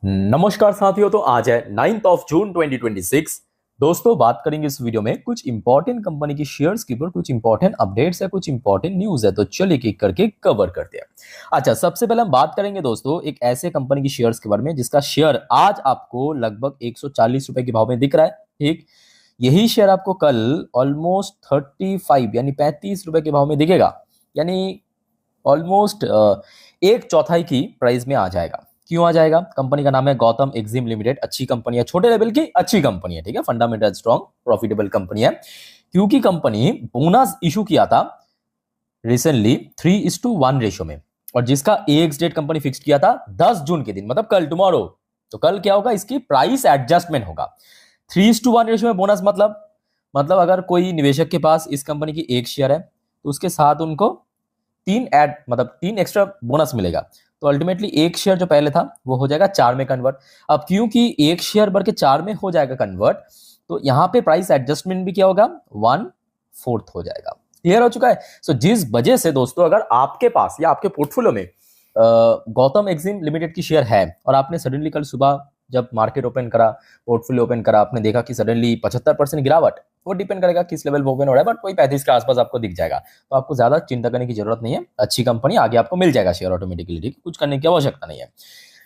नमस्कार साथियों। तो आज है 9 जून 2026। दोस्तों बात करेंगे इस वीडियो में कुछ इंपॉर्टेंट कंपनी की शेयर्स के ऊपर, कुछ इंपॉर्टेंट अपडेट्स है, कुछ इंपॉर्टेंट न्यूज है। तो चलिए एक एक करके कवर करते हैं। अच्छा, सबसे पहले हम बात करेंगे दोस्तों एक ऐसे कंपनी की शेयर्स के बारे में जिसका शेयर आज आपको लगभग 140 रुपए के भाव में दिख रहा है। ठीक, यही शेयर आपको कल ऑलमोस्ट 35 यानी 35 रुपए के भाव में दिखेगा, यानी ऑलमोस्ट एक चौथाई की प्राइस में आ जाएगा। क्यों आ जाएगा? कंपनी का नाम है गौतम एक्जिम लिमिटेड। अच्छी कंपनी है, छोटे लेवल की अच्छी कंपनी है, ठीक है, फंडामेंटल स्ट्रॉन्ग प्रॉफिटेबल कंपनी है। क्योंकि कंपनी बोनस इशू किया था रिसेंटली 3:1 रेशो में, और जिसका एक्स डेट कंपनी फिक्स किया था 10 जून के दिन, मतलब कल, टुमारो। तो कल क्या होगा? इसकी प्राइस एडजस्टमेंट होगा। 3:1 रेशो में बोनस मतलब अगर कोई निवेशक के पास इस कंपनी की एक शेयर है तो उसके साथ उनको तीन एक्स्ट्रा बोनस मिलेगा। तो अल्टीमेटली एक शेयर जो पहले था वो हो जाएगा 4 में कन्वर्ट। अब क्योंकि एक शेयर बढ़ के 4 में हो जाएगा कन्वर्ट, तो यहां पे प्राइस एडजस्टमेंट भी क्या होगा? 1/4 हो जाएगा। क्लियर हो चुका है? सो जिस वजह से दोस्तों अगर आपके पास या आपके पोर्टफोलियो में गौतम एक्जिम लिमिटेड की शेयर है और आपने सडनली कल सुबह जब मार्केट ओपन करा, पोर्टफोलियो ओपन करा, आपने देखा कि सडनली 75% गिरावट, वो डिपेंड करेगा किस लेवल पे ओपन हो रहा है, बट कोई 35 के आसपास आपको दिख जाएगा। तो आपको ज्यादा चिंता करने की जरूरत नहीं है। अच्छी कंपनी आगे आपको मिल जाएगा शेयर ऑटोमेटिकली, ठीक है, कुछ करने की आवश्यकता नहीं है।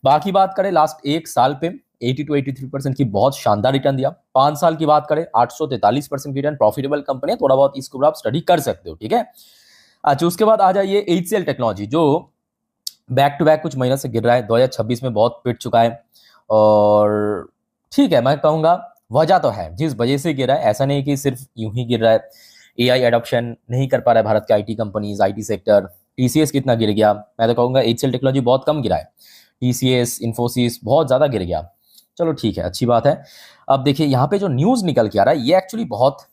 बाकी बात करें लास्ट एक साल पे 80 to 83% की बहुत शानदार रिटर्न दिया। 5 साल की बात करें 843% की रिटर्न, प्रॉफिटेबल कंपनी है। थोड़ा बहुत इसको आप स्टडी कर सकते हो, ठीक है। अच्छा, उसके बाद आ जाइए HCL टेक्नोलॉजी, जो बैक टू बैक कुछ महीनों से गिर रहा है, 2026 में बहुत पिट चुका है। और ठीक है, मैं कहूंगा वजह तो है जिस वजह से गिरा है, ऐसा नहीं कि सिर्फ यूं ही गिर रहा है। एआई एडॉप्शन नहीं कर पा रहा है भारत के IT companies, IT sector. TCS कितना गिर गया? मैं तो कहूंगा HCL टेक्नोलॉजी बहुत कम गिरा है। टीसीएस, इन्फोसिस बहुत ज्यादा गिर गया। चलो ठीक है, अच्छी बात है। अब देखिए यहाँ पे जो न्यूज निकल के आ रहा है ये एक्चुअली बहुत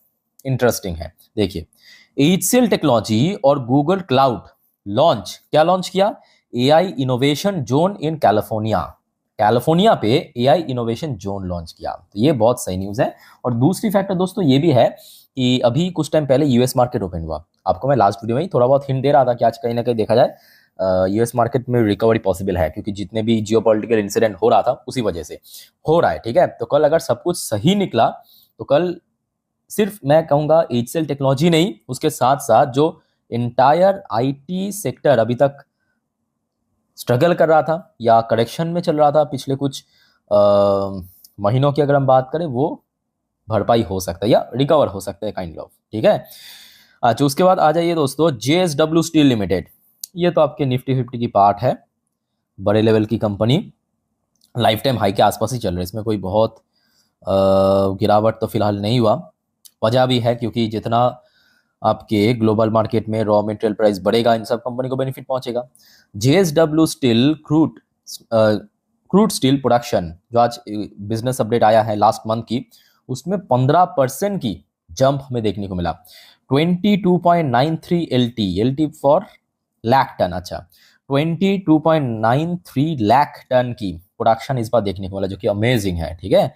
इंटरेस्टिंग है। देखिए, HCL टेक्नोलॉजी और गूगल क्लाउड क्या लॉन्च किया? AI innovation zone in California पे एआई इनोवेशन जोन लॉन्च किया। तो ये बहुत सही न्यूज़ है। और दूसरी फैक्टर दोस्तों ये भी है कि अभी कुछ टाइम पहले यूएस मार्केट ओपन हुआ। आपको मैं लास्ट वीडियो में ही थोड़ा बहुत हिंट दे रहा था कि आज कहीं ना कहीं देखा जाए यूएस मार्केट में रिकवरी पॉसिबल है, क्योंकि जितने भी जियोपॉलिटिकल इंसिडेंट हो रहा था उसी वजह से हो रहा है, ठीक है। तो कल अगर सब कुछ सही निकला तो कल सिर्फ मैं कहूँगा HCL टेक्नोलॉजी नहीं, उसके साथ साथ जो इंटायर आईटी सेक्टर अभी तक स्ट्रगल कर रहा था या करेक्शन में चल रहा था पिछले कुछ महीनों की अगर हम बात करें, वो भरपाई हो सकता है या रिकवर हो सकता है, काइंड ऑफ, ठीक है। अच्छा, उसके बाद आ जाइए दोस्तों JSW स्टील लिमिटेड। ये तो आपके निफ्टी 50 की पार्ट है, बड़े लेवल की कंपनी, लाइफ टाइम हाई के आसपास ही चल रही है। इसमें कोई बहुत गिरावट तो फिलहाल नहीं हुआ। वजह भी है क्योंकि जितना आपके ग्लोबल मार्केट में रॉ मटेरियल प्राइस बढ़ेगा, इन सब कंपनी को बेनिफिट पहुंचेगा। JSW steel crude steel production, जो आज बिजनेस अपडेट आया है लास्ट मंथ की, उसमें 15% की जंप हमें देखने को मिला। 22.93 LT फॉर लाख टन। अच्छा, 22.93 लाख टन की प्रोडक्शन इस बार देखने को मिला, जो कि अमेजिंग है, ठीक है।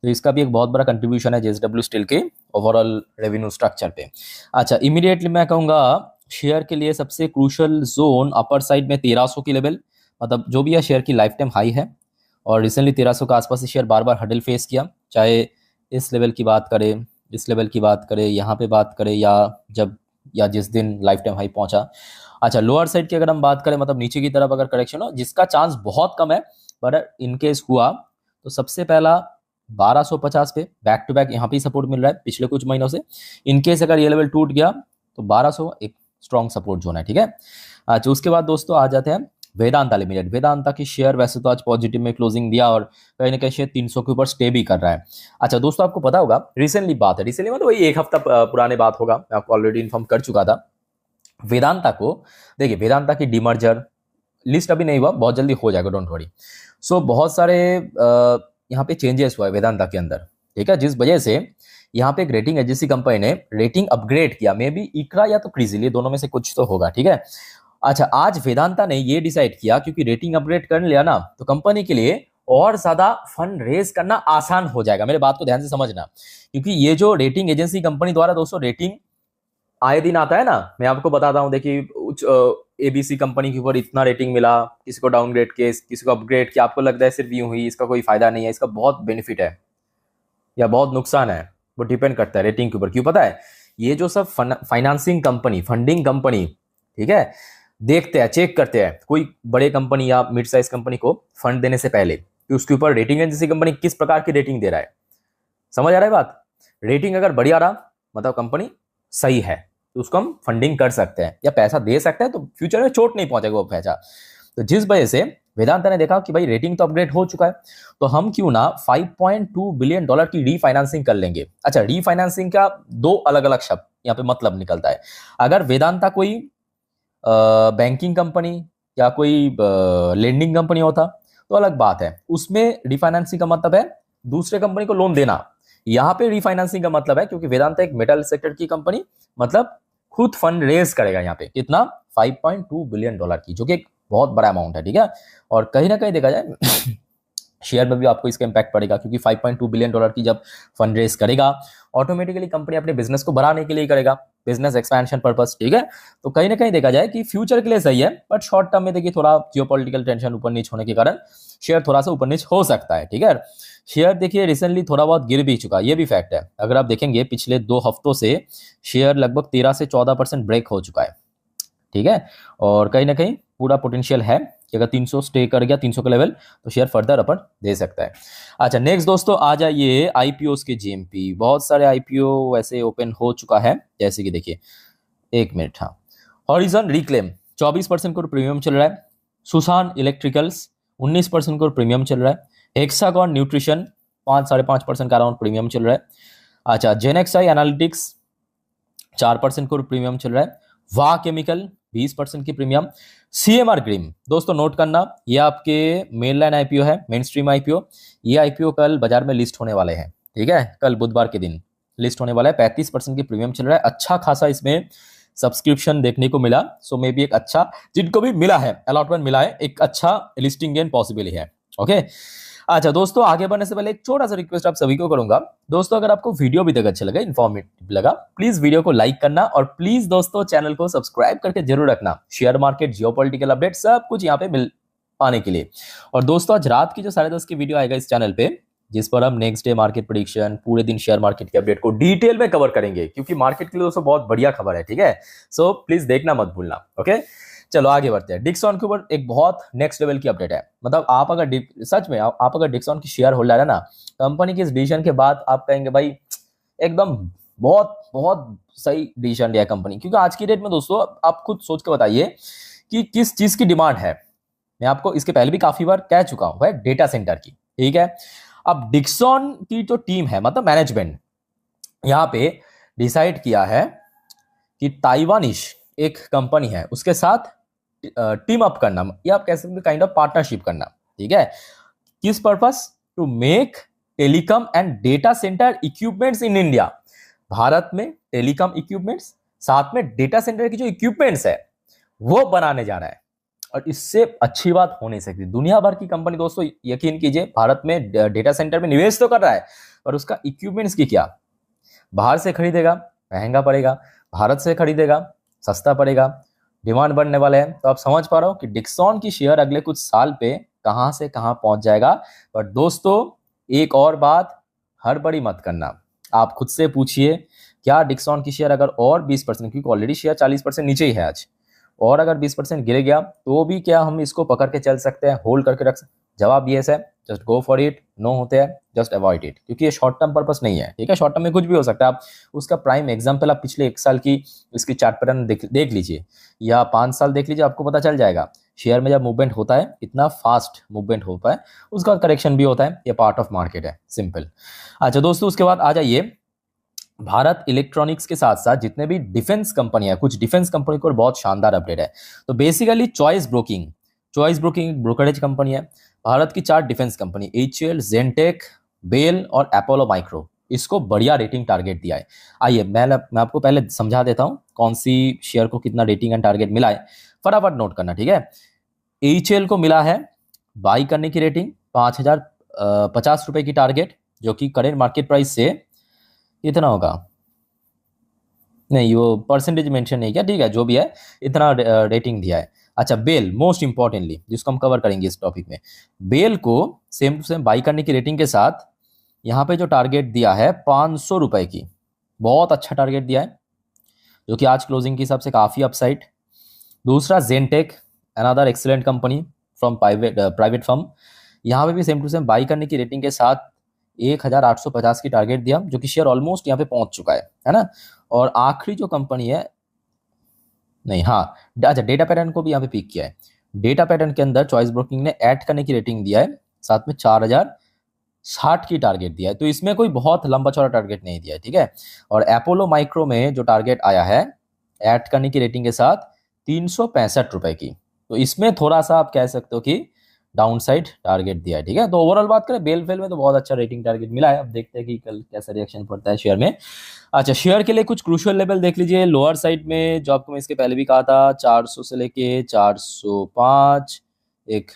तो इसका भी एक बहुत बड़ा कंट्रीब्यूशन है JSW स्टील के ओवरऑल रेवेन्यू स्ट्रक्चर पे। अच्छा, इमीडिएटली मैं कहूँगा शेयर के लिए सबसे क्रूशल जोन अपर साइड में 1300 की लेवल, मतलब जो भी है शेयर की लाइफ टाइम हाई है। और रिसेंटली 1300 के आसपास से शेयर बार बार हडल फेस किया, चाहे इस लेवल की बात करें, इस लेवल की बात करें, यहाँ पे बात करें, या जिस दिन लाइफ टाइम हाई पहुंचा। अच्छा, लोअर साइड की अगर हम बात करें, मतलब नीचे की तरफ अगर करेक्शन हो, जिसका चांस बहुत कम है, पर इनकेस हुआ तो सबसे पहला 1250 पे बैक टू बैक यहाँ पे सपोर्ट मिल रहा है पिछले कुछ महीनों से। इनकेस अगर ये लेवल टूट गया तो 1200 एक स्ट्रॉन्ग सपोर्ट जोन है, ठीक है। अच्छा, उसके बाद दोस्तों आ जाते हैं वेदांता लिमिटेड। वेदांता की शेयर वैसे तो आज पॉजिटिव में क्लोजिंग दिया और कहीं ना कहीं शेयर 300 के ऊपर स्टे भी कर रहा है। अच्छा दोस्तों, आपको पता होगा रिसेंटली बात है, रिसेंटली मतलब वही एक हफ्ता पुराने बात होगा, मैं आपको ऑलरेडी इन्फॉर्म कर चुका था। वेदांता को देखिए, वेदांता की डीमर्जर लिस्ट अभी नहीं हुआ, बहुत जल्दी हो जाएगा, डोंट वरी। सो बहुत सारे यहाँ पे चेंजेस हुआ है वेदांता के अंदर, ठीक है, जिस वजह से यहाँ पे एक रेटिंग एजेंसी कंपनी ने रेटिंग अपग्रेड किया, मे बी इकरा या तो क्रिजिल, ये दोनों में से कुछ तो होगा, ठीक है। अच्छा, आज वेदांता ने ये डिसाइड किया क्योंकि रेटिंग अपग्रेड कर लिया ना, तो कंपनी के लिए और ज्यादा फंड रेज करना आसान हो जाएगा। मेरे बात को ध्यान से समझना, क्योंकि ये जो रेटिंग एजेंसी कंपनी द्वारा दोस्तों रेटिंग आए दिन आता है ना, मैं आपको बताता हूँ। देखिए एबीसी कंपनी के ऊपर इतना रेटिंग मिला, किसी को डाउनग्रेड किया, किसी को अपग्रेड किया, आपको लगता है सिर्फ यूं हुई, इसका कोई फायदा नहीं है, इसका बहुत बेनिफिट है या बहुत नुकसान है, वो डिपेंड करता है रेटिंग के ऊपर। क्यों पता है? ये जो सब फाइनेंसिंग कंपनी, फंडिंग कंपनी, ठीक है, देखते हैं, चेक करते हैं कोई बड़े कंपनी या मिड साइज कंपनी को फंड देने से पहले कि उसके ऊपर रेटिंग एजेंसी कंपनी किस प्रकार की रेटिंग दे रहा है। समझ आ रहा है बात? रेटिंग अगर बढ़िया रहा मतलब कंपनी सही है, तो उसको हम फंडिंग कर सकते हैं या पैसा दे सकते हैं, तो फ्यूचर में चोट नहीं पहुंचेगा वो पैसा। तो जिस वजह से वेदांता ने देखा कि भाई रेटिंग तो अपग्रेड हो चुका है, तो हम क्यों ना $5.2 बिलियन की रीफाइनेंसिंग कर लेंगे। अच्छा, रीफाइनेंसिंग का दो अलग अलग शब्द यहाँ पे मतलब निकलता है। अगर वेदांता कोई बैंकिंग कंपनी या कोई लेंडिंग कंपनी होता तो अलग बात है, उसमें रिफाइनेंसिंग का मतलब है दूसरे कंपनी को लोन देना। यहाँ पे रिफाइनेंसिंग का मतलब है, क्योंकि वेदांता एक मेटल सेक्टर की कंपनी, मतलब खुद फंड रेज करेगा यहाँ पे कितना, $5.2 बिलियन की, जो कि एक बहुत बड़ा अमाउंट है, ठीक है। और कहीं ना कहीं देखा जाए शेयर में भी आपको इसका इंपैक्ट पड़ेगा, क्योंकि $5.2 बिलियन की जब फंड रेज करेगा, ऑटोमेटिकली कंपनी अपने बिजनेस को बढ़ाने के लिए करेगा, बिजनेस एक्सपेंशन पर्पस, ठीक है। तो कहीं ना कहीं देखा जाए कि फ्यूचर के लिए सही है, बट शॉर्ट टर्म में देखिए थोड़ा जियोपॉलिटिकल टेंशन ऊपर नीच होने के कारण शेयर थोड़ा सा ऊपर नीच हो सकता है, ठीक है। शेयर देखिए रिसेंटली थोड़ा बहुत गिर भी चुका, ये भी फैक्ट है। अगर आप देखेंगे पिछले 2 हफ्तों से शेयर लगभग 13 से 14% ब्रेक हो चुका है, ठीक है। और कहीं ना कहीं पूरा पोटेंशियल है कि अगर 300 स्टे कर गया, 300 का लेवल, तो शेयर फर्दर अपन दे सकता है। अच्छा नेक्स्ट दोस्तों आ जाइए आईपीओ के जीएमपी। बहुत सारे आईपीओ वैसे ओपन हो चुका है, जैसे कि देखिए, एक मिनट, हाँ, हॉरिजन रिक्लेम 24% को प्रीमियम चल रहा है, सुशान इलेक्ट्रिकल्स 19% को प्रीमियम चल रहा है, हेक्सागॉन न्यूट्रिशन 5-5.5% का अराउंड प्रीमियम चल रहा है। अच्छा, जेनेक्साई एनालिटिक्स 4% को प्रीमियम चल रहा है, वाह केमिकल 20% की प्रीमियम, सीएमआर ग्रीम दोस्तों नोट करना, ये आपके मेन लाइन आईपीओ है, मेन स्ट्रीम आईपीओ। ये आईपीओ कल बाजार में लिस्ट होने वाले हैं, ठीक है, कल बुधवार के दिन लिस्ट होने वाला है। 35% की प्रीमियम चल रहा है, अच्छा खासा इसमें सब्सक्रिप्शन देखने को मिला, सो मे बी एक अच्छा, जिनको भी मिला है अलॉटमेंट मिला है, एक अच्छा लिस्टिंग गेन पॉसिबल है, ओके। अच्छा दोस्तों, आगे बढ़ने से पहले एक छोटा सा रिक्वेस्ट आप सभी को करूंगा। दोस्तों अगर आपको वीडियो भी तक अच्छा लगा, इन्फॉर्मेटिव लगा, प्लीज वीडियो को लाइक करना, और प्लीज दोस्तों चैनल को सब्सक्राइब करके जरूर रखना, शेयर मार्केट, जियोपॉलिटिकल अपडेट सब कुछ यहाँ पे मिल पाने के लिए। और दोस्तों आज रात की जो 10:30 की वीडियो आएगा इस चैनल पे, जिस पर हम नेक्स्ट डे मार्केट प्रेडिक्शन, पूरे दिन शेयर मार्केट के अपडेट को डिटेल में कवर करेंगे, क्योंकि मार्केट के लिए दोस्तों बहुत बढ़िया खबर है, ठीक है। सो प्लीज देखना मत भूलना, ओके। चलो आगे बढ़ते हैं। डिक्सॉन के ऊपर एक बहुत नेक्स्ट लेवल की अपडेट है, मतलब आप अगर सच में आप अगर डिक्सॉन की शेयर होल्डर है ना, कंपनी के इस डिसीजन के बाद आप कहेंगे भाई एकदम बहुत बहुत सही डिसीजन लिया कंपनी। क्योंकि आज की डेट में दोस्तों आप खुद सोच के बताइए कि किस चीज की डिमांड है। मैं आपको इसके पहले भी काफी बार कह चुका हूं, डेटा सेंटर की, ठीक है। अब डिक्सॉन की जो टीम है, मतलब मैनेजमेंट, यहाँ पे डिसाइड किया है कि ताइवानिश एक कंपनी है उसके साथ टीम अप करना, या आप कह सकते हैं काइंड ऑफ पार्टनरशिप करना, ठीक है। किस purpose? To make telecom and data centre equipments in India. Bharat में टेलीकॉम इक्विपमेंट्स, साथ में डेटा सेंटर की जो इक्विपमेंट्स है वो बनाने जा रहा है। और इससे अच्छी बात हो नहीं सकती। दुनिया भर की कंपनी दोस्तों, यकीन कीजिए, भारत में डेटा सेंटर में निवेश तो कर रहा है, पर उसका इक्विपमेंट्स की क्या, बाहर से खरीदेगा महंगा पड़ेगा, भारत से खरीदेगा सस्ता पड़ेगा, डिमांड बढ़ने वाले हैं। तो आप समझ पा रहे हो कि डिक्सॉन की शेयर अगले कुछ साल पे कहां से कहां पहुंच जाएगा। पर दोस्तों एक और बात, हड़बड़ी मत करना, आप खुद से पूछिए क्या डिक्सॉन की शेयर अगर और 20%, क्योंकि ऑलरेडी शेयर 40% नीचे ही है आज, और अगर 20% गिर गया तो भी क्या हम इसको पकड़ के चल सकते हैं, होल्ड करके रख सकते? जवाब यस है, just go for it. No होते हैं जस्ट अवॉइड इट, क्योंकि ये शॉर्ट टर्म पर्पस नहीं है, ठीक है। शॉर्ट टर्म में कुछ भी हो सकता है। आप उसका प्राइम एग्जांपल आप पिछले 1 साल की इसकी चार्ट पैटर्न देख लीजिए, या 5 साल देख लीजिए, आपको पता चल जाएगा शेयर में जब मूवमेंट होता है इतना फास्ट मूवमेंट होता है, उसका करेक्शन भी होता है, ये पार्ट ऑफ मार्केट है, सिंपल। अच्छा दोस्तों, उसके बाद आ जाइए भारत इलेक्ट्रॉनिक्स के साथ साथ जितने भी डिफेंस कंपनी है, कुछ डिफेंस कंपनी को बहुत शानदार अपडेट है। तो basically choice broking brokerage company है, भारत की 4 डिफेंस कंपनी एचएएल, जेनटेक, बेल और अपोलो माइक्रो, इसको बढ़िया रेटिंग टारगेट दिया है। आइए मैं आपको पहले समझा देता हूं कौन सी शेयर को कितना रेटिंग एंड टारगेट मिला है, फटाफट नोट करना, ठीक है। एचएएल को मिला है बाई करने की रेटिंग 5,050 रुपए की टारगेट, जो कि करेंट मार्केट प्राइस से कितना होगा, नहीं, वो परसेंटेज मेंशन नहीं किया, ठीक है, जो भी है इतना रेटिंग दिया है। अच्छा, बेल, मोस्ट इंपॉर्टेंटली जिसको हम कवर करेंगे इस टॉपिक में, बेल को सेम टू सेम बाई करने की रेटिंग के साथ यहाँ पे जो टारगेट दिया है 500 रुपए की, बहुत अच्छा टारगेट दिया है, जो कि आज क्लोजिंग के हिसाब से काफ़ी अपसाइड। दूसरा Zentech, another excellent company from private firm, यहाँ पे भी सेम टू सेम बाई करने की रेटिंग के साथ 1850 की टारगेट दिया, जो कि शेयर ऑलमोस्ट यहाँ पे पहुंच चुका है ना। और आखिरी जो कंपनी है, नहीं, हाँ, अच्छा, डेटा पैटर्न को भी यहाँ पे पिक किया है। डेटा पैटर्न के अंदर चॉइस ब्रोकिंग ने ऐड करने की रेटिंग दिया है, साथ में 4060 की टारगेट दिया है, तो इसमें कोई बहुत लंबा चौड़ा टारगेट नहीं दिया है, ठीक है। और अपोलो माइक्रो में जो टारगेट आया है ऐड करने की रेटिंग के साथ 365 रुपए की, तो इसमें थोड़ा सा आप कह सकते हो कि डाउन साइड टारगेट दिया है, ठीक है। तो ओवरऑल बात करें बेल फेल में तो बहुत अच्छा रेटिंग टारगेट मिला है। अब देखते हैं कि कल कैसा रिएक्शन पड़ता है शेयर में। अच्छा, शेयर के लिए कुछ क्रूशियल लेवल देख लीजिए लोअर साइड में, जो आपको मैं इसके पहले भी कहा था, 400 से लेके 405 एक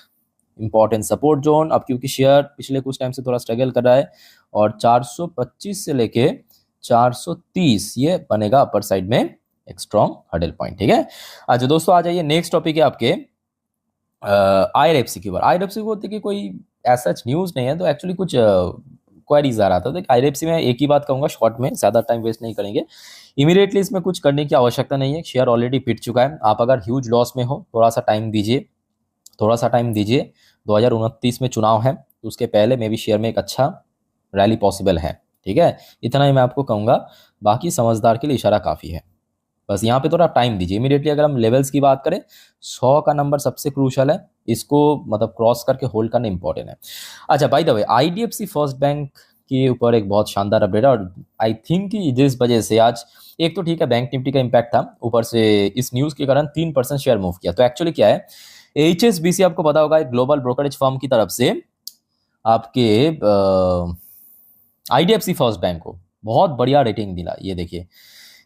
इंपॉर्टेंट सपोर्ट जोन। अब क्योंकि शेयर पिछले कुछ टाइम से थोड़ा स्ट्रगल कर रहा है, और 425 से लेके 430 ये बनेगा अपर साइड में एक स्ट्रॉन्ग हर्डल पॉइंट, ठीक है। अच्छा दोस्तों, आ जाइए, नेक्स्ट टॉपिक है आपके IRFC के ऊपर। IRFC को देखिए कोई ऐसा न्यूज़ नहीं है, तो एक्चुअली कुछ क्वेरीज आ रहा था। तो IRFC में एक ही बात कहूँगा शॉर्ट में, ज़्यादा टाइम वेस्ट नहीं करेंगे। इमीडिएटली इसमें कुछ करने की आवश्यकता नहीं है, शेयर ऑलरेडी पिट चुका है। आप अगर ह्यूज लॉस में हो, थोड़ा सा टाइम दीजिए, थोड़ा सा टाइम दीजिए। 2029 में चुनाव है, तो उसके पहले में भी शेयर में एक अच्छा रैली पॉसिबल है, ठीक है। इतना ही मैं आपको कहूँगा, बाकी समझदार के लिए इशारा काफ़ी है। बस यहाँ पे थोड़ा टाइम दीजिए। इमीडिएटली अगर हम लेवल्स की बात करें, 100 का नंबर सबसे क्रूशल है, इसको मतलब क्रॉस करके होल्ड करना इंपॉर्टेंट है। अच्छा, by the way, IDFC first bank के ऊपर एक बहुत शानदार अपडेट है, और आई थिंक कि जिस वजह से आज, एक तो ठीक है बैंक निफ्टी का इम्पैक्ट था, ऊपर से इस न्यूज़ के कारण 3% शेयर मूव किया। तो एक्चुअली क्या है, HSBC आपको पता होगा, एक ग्लोबल ब्रोकरेज फर्म की तरफ से आपके IDFC फर्स्ट बैंक को बहुत बढ़िया रेटिंग दिला। ये देखिए,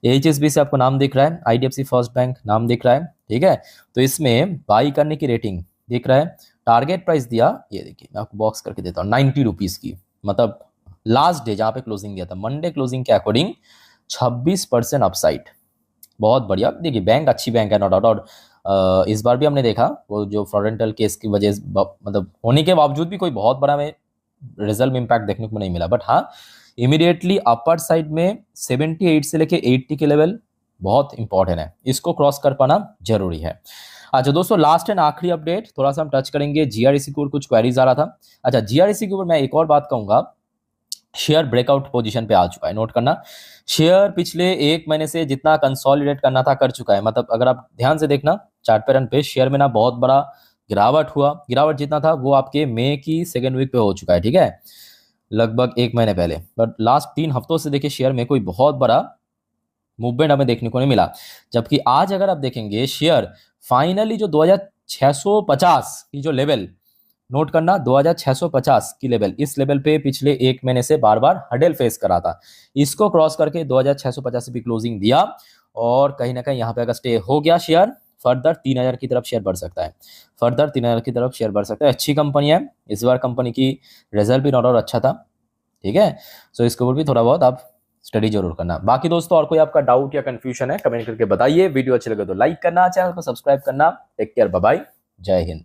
HSBC आपको नाम दिख रहा है, IDFC फर्स्ट बैंक नाम दिख रहा है, ठीक है। तो इसमें बाई करने की रेटिंग दिख रहा है, टारगेट प्राइस दिया, ये देखिए मैं आपको बॉक्स करके देता हूँ, 90 रुपीज़ की, मतलब लास्ट डे जहाँ पे क्लोजिंग दिया था, मंडे क्लोजिंग के अकॉर्डिंग 26% अपसाइड, बहुत बढ़िया। देखिए बैंक अच्छी बैंक है, नो डाउट। और इस बार भी हमने देखा वो जो फ्रॉडेंटल केस की वजह मतलब होने के बावजूद भी कोई बहुत बड़ा में रिजल्ट में इम्पैक्ट देखने को नहीं मिला, बट हाँ, इमीडिएटली अपर साइड में 78 से लेके 80 के लेवल बहुत इंपॉर्टेंट है, इसको क्रॉस कर पाना जरूरी है। अच्छा दोस्तों, लास्ट एंड आखिरी अपडेट थोड़ा सा हम टच करेंगे, GREC के ऊपर कुछ क्वेरीज आ रहा था। अच्छा, GREC के ऊपर मैं एक और बात कहूंगा, शेयर ब्रेकआउट पोजीशन पे आ चुका है, नोट करना। शेयर पिछले एक महीने से जितना कंसोलिडेट करना था कर चुका है, मतलब अगर आप ध्यान से देखना चार्ट पैटर्न पे, शेयर में ना बहुत बड़ा गिरावट हुआ, गिरावट जितना था वो आपके मई की सेकेंड वीक पे हो चुका है, ठीक है, लगभग एक महीने पहले। बट लास्ट 3 हफ्तों से देखिए शेयर में कोई बहुत बड़ा मूवमेंट हमें देखने को नहीं मिला। जबकि आज अगर आप देखेंगे, शेयर फाइनली जो 2650 की जो लेवल, नोट करना, 2650 की लेवल, इस लेवल पे पिछले एक महीने से बार बार हडल फेस करा था, इसको क्रॉस करके 2650 से भी क्लोजिंग दिया, और कहीं ना कहीं यहाँ पे अगर स्टे हो गया शेयर, फर्दर 3000 की तरफ शेयर बढ़ सकता है, फर्दर 3000 की तरफ शेयर बढ़ सकता है। अच्छी कंपनी है, इस बार कंपनी की रिजल्ट भी नॉट आउट अच्छा था, ठीक है। सो इसके ऊपर भी थोड़ा बहुत आप स्टडी जरूर करना। बाकी दोस्तों, और कोई आपका डाउट या कंफ्यूजन है कमेंट करके बताइए। वीडियो अच्छी लगे तो लाइक करना, चैनल को सब्सक्राइब करना। टेक केयर, बाय बाय, जय हिंद।